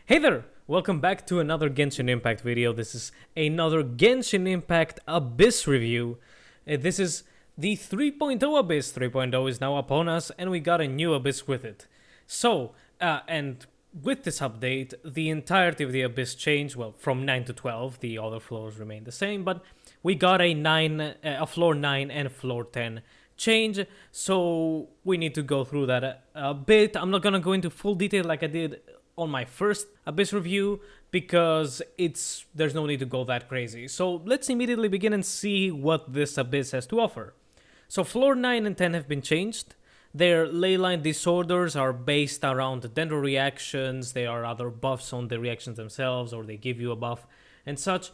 Hey there! Welcome back to another Genshin Impact video. This is another Genshin Impact Abyss review. This is the 3.0 Abyss. 3.0 is now upon us and we got a new Abyss with it. So, and with this update, the entirety of the Abyss changed, well, from 9 to 12. The other floors remain the same, but we got a floor 9 and floor 10 change, so we need to go through that a bit. I'm not gonna go into full detail like I did on my first Abyss review because there's no need to go that crazy. So let's immediately begin and see what this Abyss has to offer. So floor 9 and 10 have been changed. Their leyline disorders are based around dendro reactions. There are other buffs on the reactions themselves, or they give you a buff and such.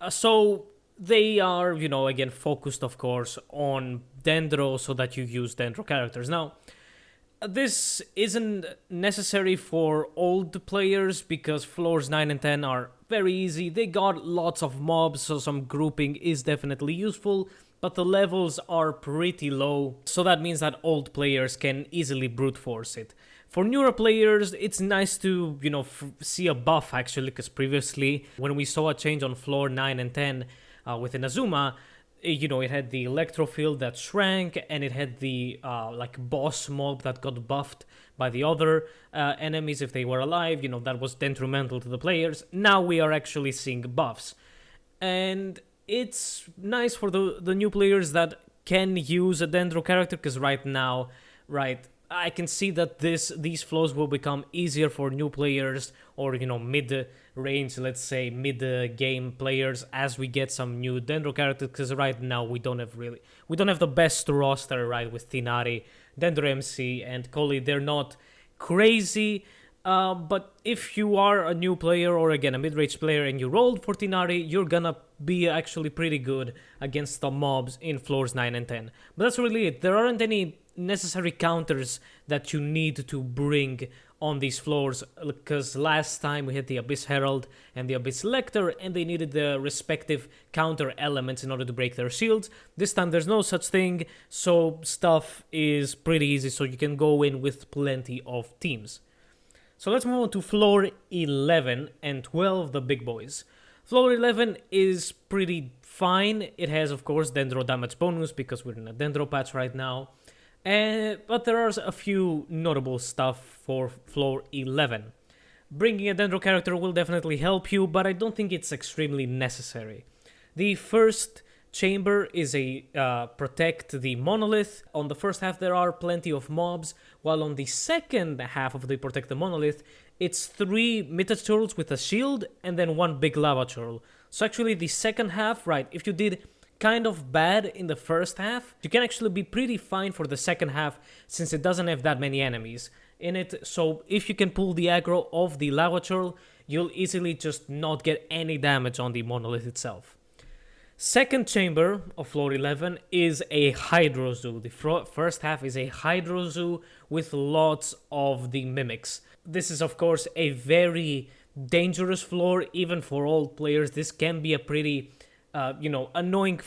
So they are, again, focused, of course, on dendro so that you use dendro characters. Now, this isn't necessary for old players because floors 9 and 10 are very easy. They got lots of mobs, so some grouping is definitely useful, but the levels are pretty low, so that means that old players can easily brute force it. For newer players, it's nice to, see a buff actually, because previously, when we saw a change on floor 9 and 10 with Inazuma, it had the electro field that shrank, and it had the boss mob that got buffed by the other enemies if they were alive. That was detrimental to the players. Now we are actually seeing buffs, and it's nice for the new players that can use a dendro character, because right now, I can see that these flows will become easier for new players, or mid-range, let's say mid-game players, as we get some new dendro characters. Because right now we don't have the best roster, right? With Tinari, Dendro MC, and Koli, they're not crazy. But if you are a new player, or again a mid-range player, and you rolled for Tinari, you're gonna be actually pretty good against the mobs in floors 9 and 10. But that's really it. There aren't any necessary counters that you need to bring on these floors, because last time we had the Abyss Herald and the Abyss Lector, and they needed the respective counter elements in order to break their shields. This time there's no such thing, so stuff is pretty easy, so you can go in with plenty of teams. So let's move on to floor 11 and 12, the big boys. Floor 11 is pretty fine. It has, of course, dendro damage bonus because we're in a dendro patch right now. But there are a few notable stuff for floor 11. Bringing a dendro character will definitely help you, but I don't think it's extremely necessary. The first chamber is a protect the monolith. On the first half there are plenty of mobs, while on the second half of the protect the monolith, it's 3 Mita turtles with a shield and then 1 big lava turtle. So actually the second half, if you did kind of bad in the first half, you can actually be pretty fine for the second half, since it doesn't have that many enemies in it. So if you can pull the aggro of the lava turtle, you'll easily just not get any damage on the monolith itself. Second chamber of floor 11 is a Hydro Zoo. The first half is a Hydro Zoo with lots of the mimics. This is, of course, a very dangerous floor, even for old players. This can be a pretty, annoying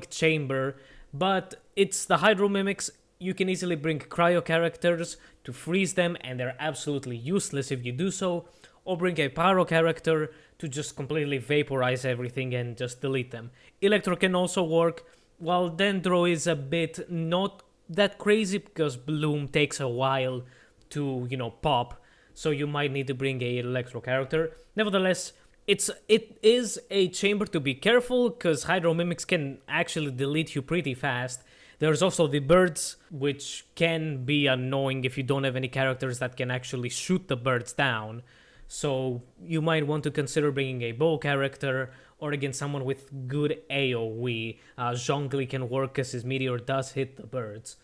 chamber, but it's the Hydro mimics. You can easily bring cryo characters to freeze them, and they're absolutely useless if you do so, or bring a pyro character to just completely vaporize everything and just delete them. Electro can also work, while dendro is a bit not that crazy because bloom takes a while to, pop, so you might need to bring a electro character. Nevertheless, it is a chamber to be careful, because Hydro Mimics can actually delete you pretty fast. There's also the birds, which can be annoying if you don't have any characters that can actually shoot the birds down. So you might want to consider bringing a bow character, or again someone with good AoE. Zhongli can work because his meteor does hit the birds.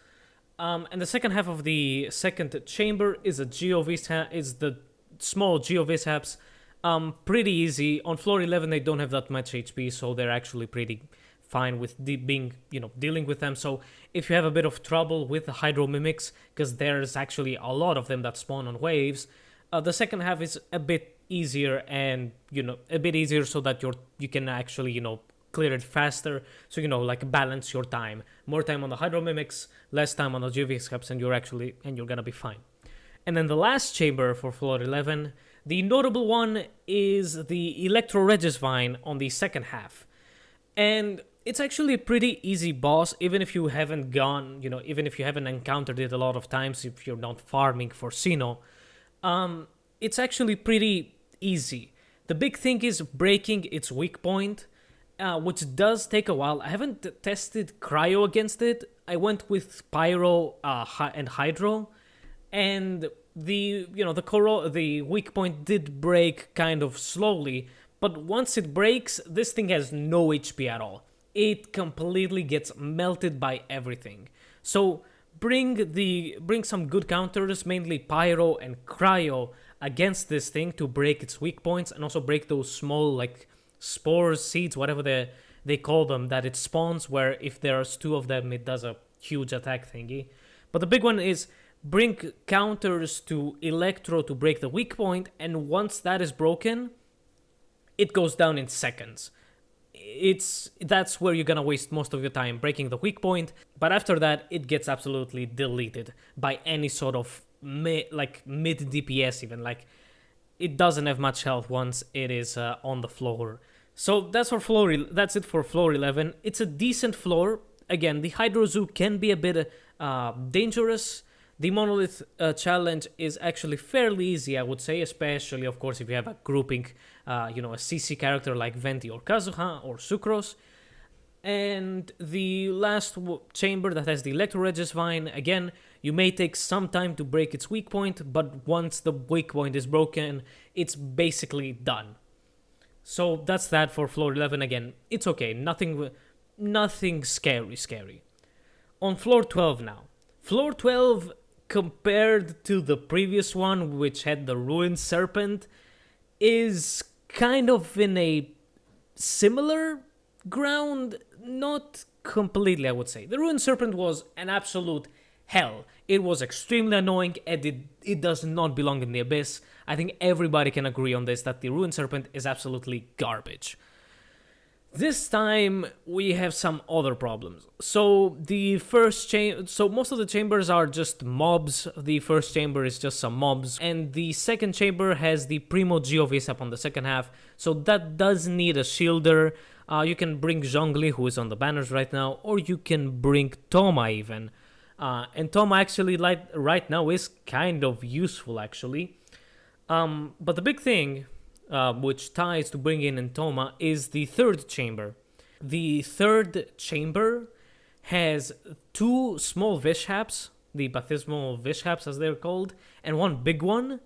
And the second half of the second chamber is the small Geovishaps. Pretty easy. On floor 11 they don't have that much HP, so they're actually pretty fine with dealing with them. So if you have a bit of trouble with the Hydro Mimics, because there's actually a lot of them that spawn on waves, the second half is a bit easier, and so that you can actually clear it faster. So balance your time. More time on the Hydro Mimics, less time on the Geovishaps, and you're gonna be fine. And then the last chamber for floor 11, The notable one is the Electro Regisvine on the second half. And it's actually a pretty easy boss, even if you haven't gone, even if you haven't encountered it a lot of times, if you're not farming for Sinnoh. It's actually pretty easy. The big thing is breaking its weak point, which does take a while. I haven't tested Cryo against it. I went with Pyro and Hydro, and the weak point did break kind of slowly, but once it breaks, this thing has no HP at all. It completely gets melted by everything. So bring some good counters, mainly Pyro and Cryo, against this thing to break its weak points, and also break those small like spores, seeds, whatever they call them, that it spawns, where if there's two of them it does a huge attack thingy. But the big one is bring counters to Electro to break the weak point, and once that is broken, it goes down in seconds. That's where you're gonna waste most of your time, breaking the weak point, but after that it gets absolutely deleted by any sort of mid DPS. Even like it doesn't have much health once it is on the floor. So that's it for floor 11. It's a decent floor. Again, the Hydro Zoo can be a bit dangerous. The Monolith challenge is actually fairly easy, I would say, especially, of course, if you have a grouping, a CC character like Venti or Kazuha or Sucrose. And the last chamber that has the Electro Regisvine, again, you may take some time to break its weak point, but once the weak point is broken, it's basically done. So that's that for floor 11. Again, it's okay, nothing scary. On floor 12 now. Floor 12, compared to the previous one, which had the Ruin Serpent, is kind of in a similar ground. Not completely, I would say. The Ruin Serpent was an absolute hell. It was extremely annoying, and it does not belong in the Abyss. I think everybody can agree on this, that the Ruin Serpent is absolutely garbage. This time we have some other problems. So most of the chambers are just mobs. The first chamber is just some mobs, and the second chamber has the Primo Geovis up on the second half. So that does need a shielder. You can bring Zhongli, who is on the banners right now, or you can bring Toma even. And Toma actually right now is kind of useful actually. But the big thing, which ties to bringing in Toma, is the third chamber. The third chamber has two small Vishaps, the Baptismal Vishaps as they're called, and one big one.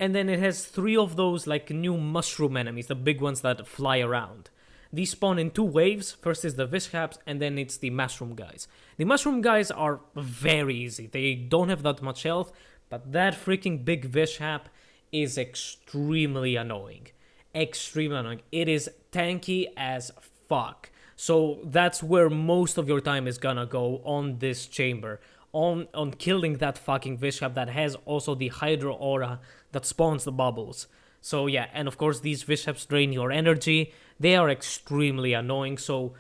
And then it has three of those like new mushroom enemies, the big ones that fly around. These spawn in two waves. First is the Vishaps, and then it's the mushroom guys. The mushroom guys are very easy. They don't have that much health, but that freaking big Vishap is extremely annoying. Extremely annoying. It is tanky as fuck. So that's where most of your time is gonna go on this chamber. On killing that fucking Vishap that has also the Hydro Aura that spawns the bubbles. So yeah, and of course these Vishaps drain your energy. They are extremely annoying, so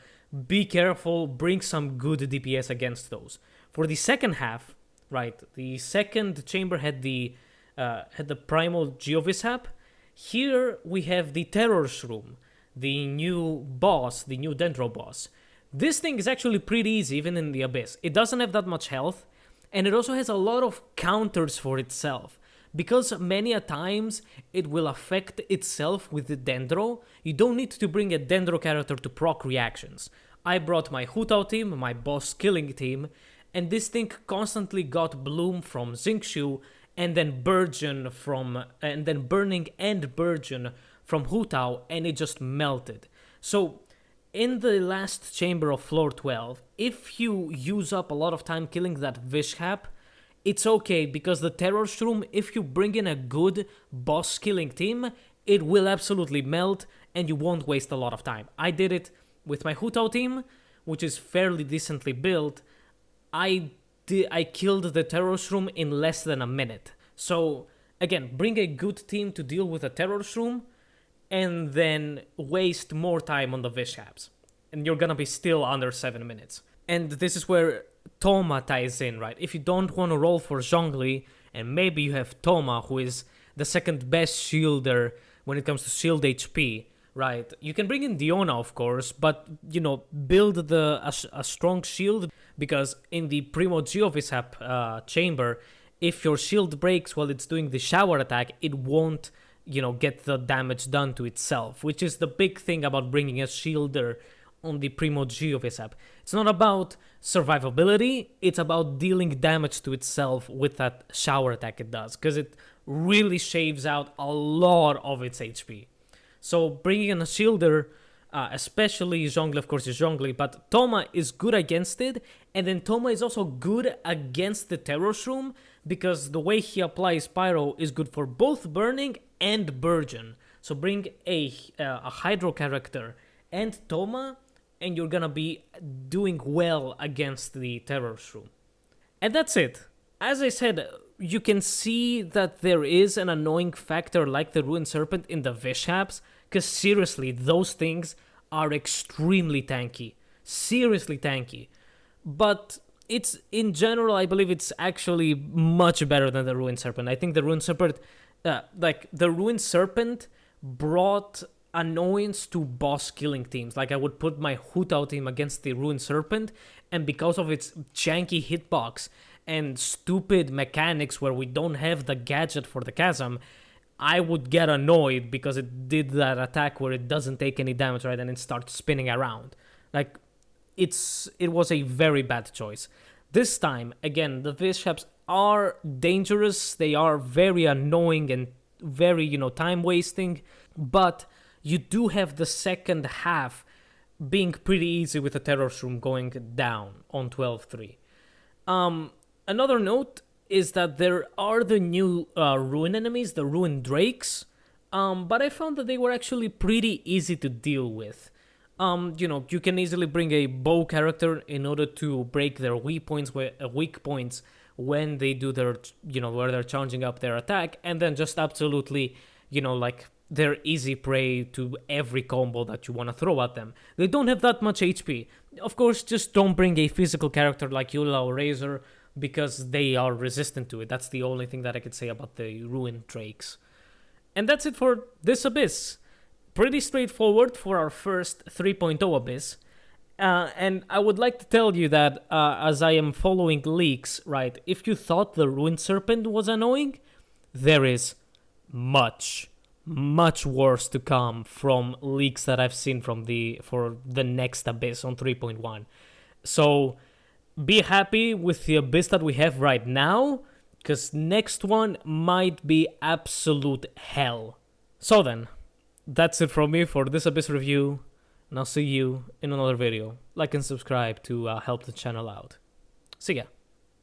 be careful, bring some good DPS against those. For the second half, right, the second chamber had the Primal Geovishap. Here we have the Terror Shroom, the new boss, the new Dendro boss. This thing is actually pretty easy, even in the Abyss. It doesn't have that much health, and it also has a lot of counters for itself. Because many a times it will affect itself with the Dendro, you don't need to bring a Dendro character to proc reactions. I brought my Hu Tao team, my boss killing team, and this thing constantly got Bloom from Xingqiu, and then Burgeon and then Burning and Burgeon from Hu Tao, and it just melted. So in the last chamber of floor 12, if you use up a lot of time killing that Vishap, it's okay, because the Terror Shroom, if you bring in a good boss killing team, it will absolutely melt and you won't waste a lot of time. I did it with my Hu Tao team, which is fairly decently built. I killed the Terror Shroom in less than a minute. So again, bring a good team to deal with a Terror Shroom and then waste more time on the Vishaps. And you're gonna be still under 7 minutes. And this is where Toma ties in, right? If you don't want to roll for Zhongli, and maybe you have Toma, who is the second best shielder when it comes to shield HP, right? You can bring in Diona, of course, but, build a strong shield, because in the Primo Geovishap chamber, if your shield breaks while it's doing the shower attack, it won't, get the damage done to itself, which is the big thing about bringing a shielder on the Primo Geovishap. It's not about survivability, it's about dealing damage to itself with that shower attack it does, because it really shaves out a lot of its HP. So bringing in a shielder, especially Zhongli, of course, is Zhongli, but Thoma is good against it, and then Thoma is also good against the Terror Shroom, because the way he applies Pyro is good for both Burning and Burgeon. So bring a Hydro character and Thoma, and you're gonna be doing well against the Terror Shroom. And that's it. As I said, you can see that there is an annoying factor like the Ruin Serpent in the Vishaps, because seriously, those things are extremely tanky. Seriously tanky. But it's, in general, I believe it's actually much better than the Ruin Serpent. I think the Ruin Serpent, the Ruin Serpent brought annoyance to boss killing teams. Like, I would put my Hutao team against the Ruin Serpent, and because of its janky hitbox and stupid mechanics where we don't have the gadget for the chasm, I would get annoyed because it did that attack where it doesn't take any damage, right, and it starts spinning around. Like, it was a very bad choice. This time, again, the Vishaps are dangerous, they are very annoying and very, time wasting, but you do have the second half being pretty easy with the Terror Shroom going down on 12-3. Another note is that there are the new Ruin enemies, the Ruin Drakes, but I found that they were actually pretty easy to deal with. You can easily bring a bow character in order to break their weak points when they do their, where they're charging up their attack, and then just absolutely, they're easy prey to every combo that you want to throw at them. They don't have that much HP. Of course, just don't bring a physical character like Eula or Razor, because they are resistant to it. That's the only thing that I could say about the Ruin Drakes. And that's it for this Abyss. Pretty straightforward for our first 3.0 Abyss. And I would like to tell you that as I am following leaks, right, if you thought the Ruin Serpent was annoying, there is much worse to come from leaks that I've seen for the next Abyss on 3.1. So be happy with the Abyss that we have right now, because next one might be absolute hell. So then, that's it from me for this Abyss review, and I'll see you in another video. Like and subscribe to help the channel out. See ya.